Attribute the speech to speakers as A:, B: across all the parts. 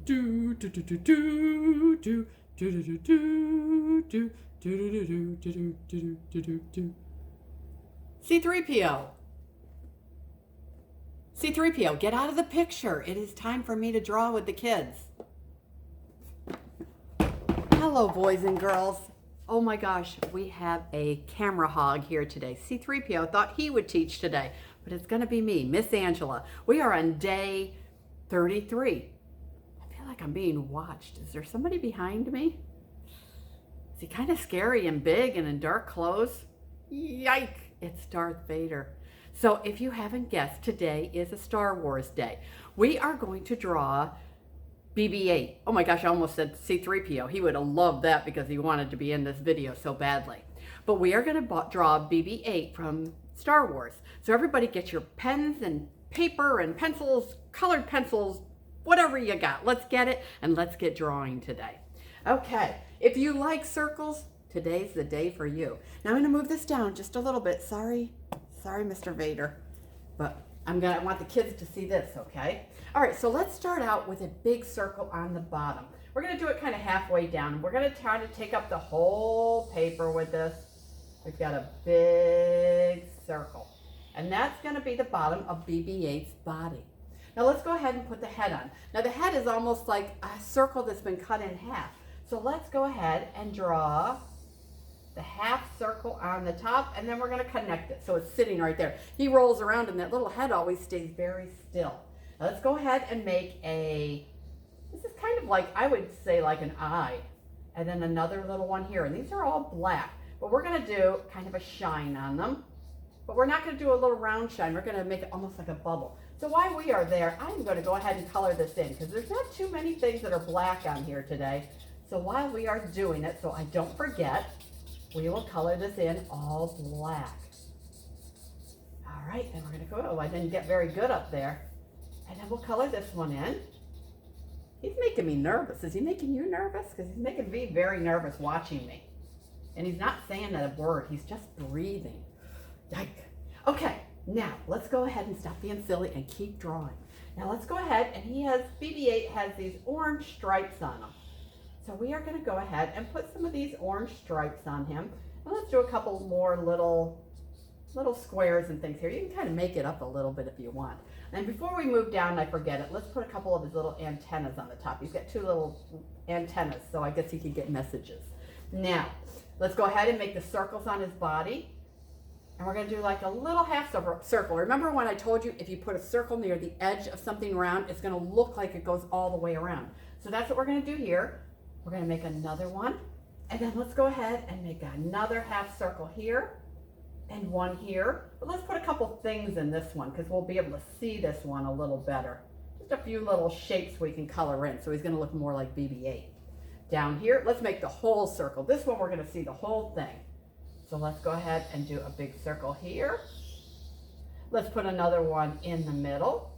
A: C3PO. C3PO, get out of the picture. It is time for me to draw with the kids. Hello, boys and girls. Oh my gosh, we have a camera hog here today. C3PO thought he would teach today, but it's going to be me, Miss Angela. We are on day 33. I feel like I'm being watched. Is there somebody behind me? Is he kind of scary and big and in dark clothes? Yike, it's Darth Vader. So if you haven't guessed, today is a Star Wars day. We are going to draw BB8. Oh my gosh, I almost said C3PO. He would have loved that because he wanted to be in this video so badly. But we are going to draw BB8 from Star Wars. So everybody get your pens and paper and pencils, colored pencils, whatever you got. Let's get it and let's get drawing today. Okay, if you like circles, today's the day for you. Now I'm going to move this down just a little bit. Sorry, Mr. Vader. But I want the kids to see this, okay? All right, so let's start out with a big circle on the bottom. We're going to do it kind of halfway down. We're going to try to take up the whole paper with this. We've got a big circle. And that's going to be the bottom of BB-8's body. Now let's go ahead and put the head on. Now the head is almost like a circle that's been cut in half. So let's go ahead and draw the half circle on the top, and then we're going to connect it so it's sitting right there. He rolls around and that little head always stays very still. Now let's go ahead and make this is kind of like, I would say like an eye, and then another little one here, and these are all black, but we're going to do kind of a shine on them, but we're not going to do a little round shine. We're going to make it almost like a bubble. So while we are there, I'm going to go ahead and color this in because there's not too many things that are black on here today. So while we are doing it, so I don't forget, we will color this in all black. All right, and we're going to go, oh, I didn't get very good up there. And then we'll color this one in. He's making me nervous. Is he making you nervous? Because he's making me very nervous watching me. And he's not saying a word. He's just breathing. Yike. Okay, now let's go ahead and stop being silly and keep drawing. Now let's go ahead, and BB-8 has these orange stripes on him. So we are going to go ahead and put some of these orange stripes on him. And let's do a couple more little squares and things here. You can kind of make it up a little bit if you want. And before we move down and I forget it, let's put a couple of his little antennas on the top. He's got two little antennas, so I guess he could get messages. Now, let's go ahead and make the circles on his body. And we're going to do like a little half circle. Remember when I told you if you put a circle near the edge of something round, it's going to look like it goes all the way around. So that's what we're going to do here. We're going to make another one, and then let's go ahead and make another half circle here and one here. But let's put a couple things in this one because we'll be able to see this one a little better. Just a few little shapes we can color in, so he's going to look more like BB-8. Down here, let's make the whole circle. This one we're going to see the whole thing. So let's go ahead and do a big circle here. Let's put another one in the middle.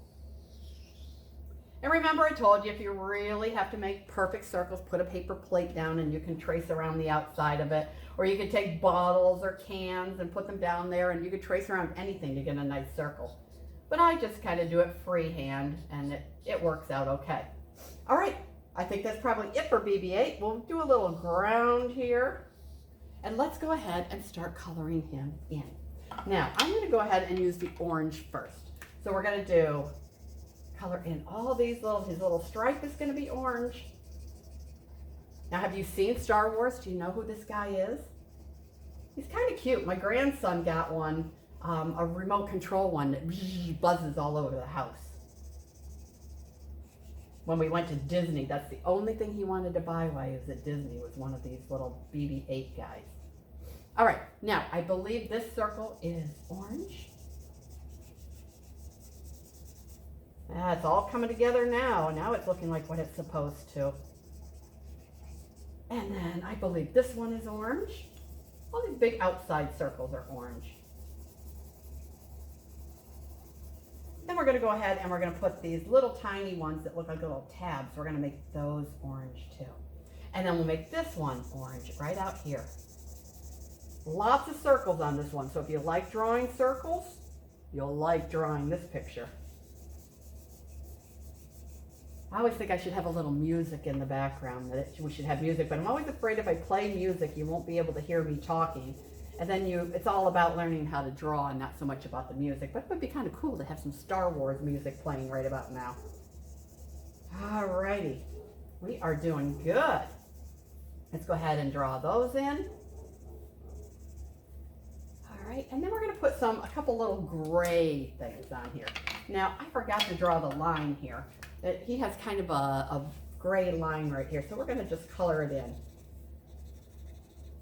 A: And remember I told you if you really have to make perfect circles, put a paper plate down and you can trace around the outside of it. Or you can take bottles or cans and put them down there and you can trace around anything to get a nice circle. But I just kind of do it freehand and it works out okay. All right, I think that's probably it for BB-8. We'll do a little ground here. And let's go ahead and start coloring him in. Now, I'm going to go ahead and use the orange first. So we're going to do color in all these his little stripe is going to be orange. Now, have you seen Star Wars? Do you know who this guy is? He's kind of cute. My grandson got one, a remote control one that buzzes all over the house. When we went to Disney, that's the only thing he wanted to buy while he was at Disney was one of these little BB-8 guys. All right, now I believe this circle is orange. It's all coming together now. Now it's looking like what it's supposed to. And then I believe this one is orange. All these big outside circles are orange. Then we're going to go ahead and we're going to put these little tiny ones that look like little tabs. We're going to make those orange too. And then we'll make this one orange right out here. Lots of circles on this one. So if you like drawing circles, you'll like drawing this picture. I always think I should have a little music in the background, we should have music, but I'm always afraid if I play music, you won't be able to hear me talking. And then it's all about learning how to draw and not so much about the music. But it would be kind of cool to have some Star Wars music playing right about now. Alrighty, we are doing good. Let's go ahead and draw those in. All right, and then we're gonna put a couple little gray things on here. Now, I forgot to draw the line here. He has kind of a gray line right here, so we're gonna just color it in.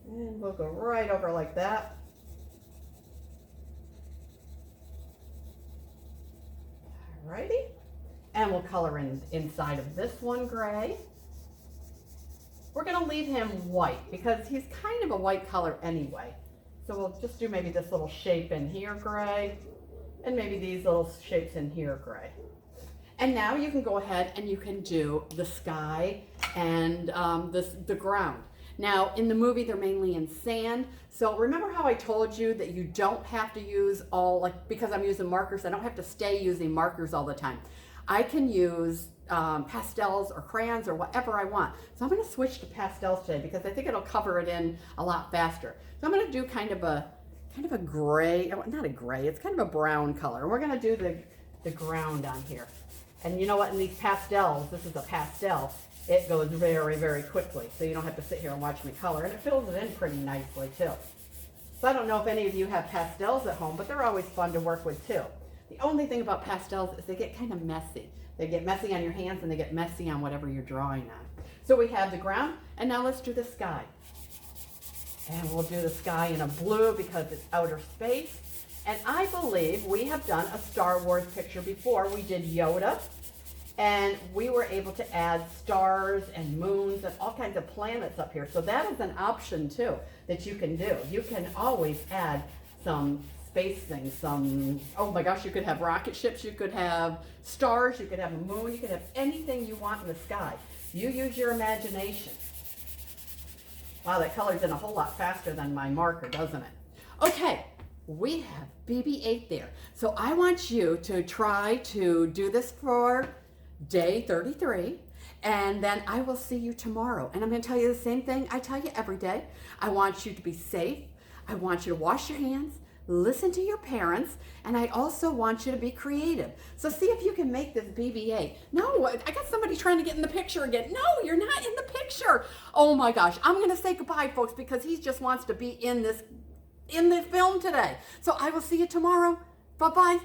A: And we'll go right over like that. Alrighty. And we'll color in inside of this one gray. We're gonna leave him white because he's kind of a white color anyway. So we'll just do maybe this little shape in here gray, and maybe these little shapes in here gray. And now you can go ahead and you can do the sky and the ground. Now, in the movie, they're mainly in sand. So remember how I told you that you don't have to use because I'm using markers, I don't have to stay using markers all the time. I can use pastels or crayons or whatever I want. So I'm going to switch to pastels today because I think it'll cover it in a lot faster. So I'm going to do kind of a gray, not a gray, it's kind of a brown color. And we're going to do the ground on here. And you know what, in these pastels, this is a pastel, it goes very, very quickly. So you don't have to sit here and watch me color. And it fills it in pretty nicely too. So I don't know if any of you have pastels at home, but they're always fun to work with too. The only thing about pastels is they get kind of messy. They get messy on your hands and they get messy on whatever you're drawing on. So we have the ground, and now let's do the sky. And we'll do the sky in a blue because it's outer space. And I believe we have done a Star Wars picture before. We did Yoda, and we were able to add stars and moons and all kinds of planets up here. So that is an option too that you can do. You can always add some space things, oh my gosh, you could have rocket ships, you could have stars, you could have a moon, you could have anything you want in the sky. You use your imagination. Wow, that colors in a whole lot faster than my marker, doesn't it? Okay, we have BB8 there. So I want you to try to do this for day 33, and then I will see you tomorrow. And I'm going to tell you the same thing I tell you every day. I want you to be safe. I want you to wash your hands, listen to your parents, and I also want you to be creative. So see if you can make this BB8. No, I got somebody trying to get in the picture again. No, you're not in the picture. Oh my gosh, I'm going to say goodbye, folks, because he just wants to be in the film today. So I will see you tomorrow. Bye-bye.